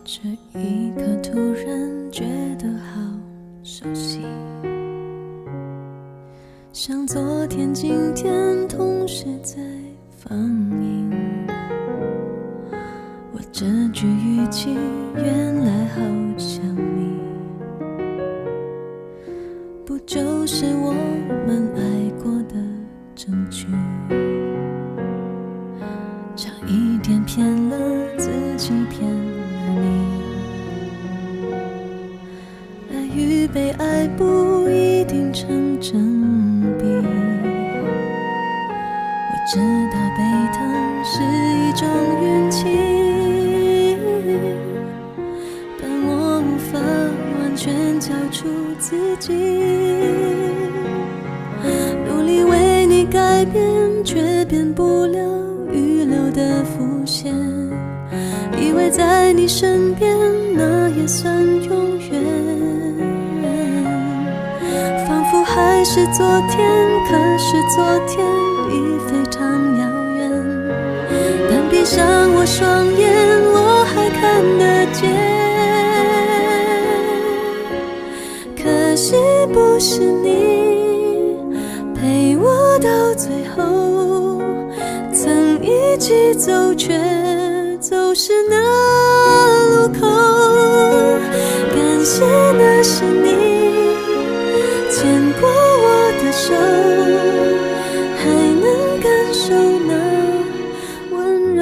这一刻突然觉得好熟悉，像昨天今天同时在放映。我这句语气原来好像你，不就是我们爱过的证据？差一点骗了自己，骗了你。爱与被爱不一定成正比，我知道被疼是一种运气，但我无法完全交出自己。努力为你改变，却变不了预留的伏线，以为在你身边那也算永远，仿佛还是昨天，可是昨天已非常遥远。但闭上我双眼，我还看得见，可惜不是你陪我到最后，曾一起走却走失那路口。感谢那是你牵过我的手，还能感受那温柔。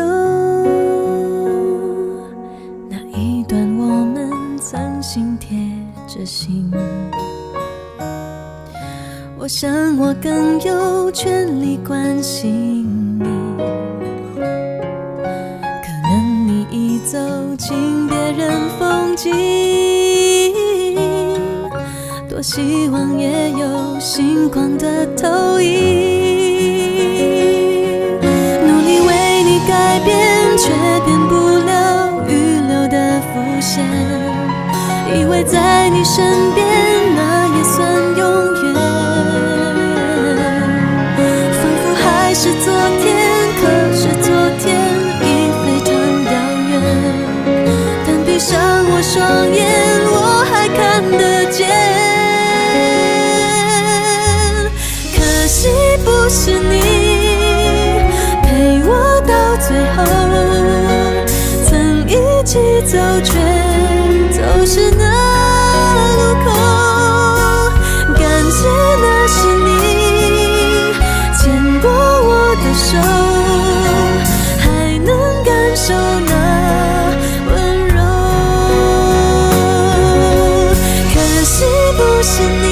那一段我们曾心贴着心，我想我更有权利关心你，可能你已走进别人风景，多希望也有星光的投影。努力为你改变，却变不了预留的伏线，以为在你身边那也算永远，仿佛还是昨天，可是昨天已非常遥远。但闭上我双眼，我还看得见，可惜不是你陪我到最后，曾一起走却走失那路口。感谢那是你牵过我的手，还能感受那温柔。可惜不是你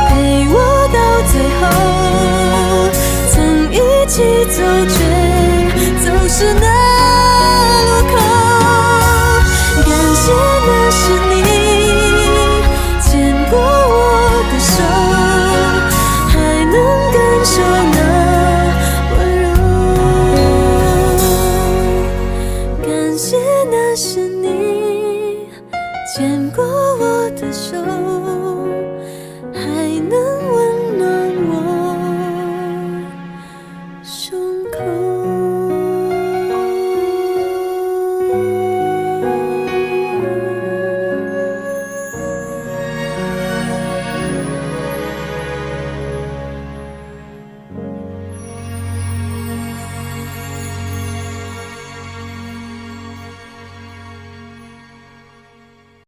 陪我到最后，曾一起走却走失那路口。感谢那是你牵过我的手，还能感受那温柔。感谢那是你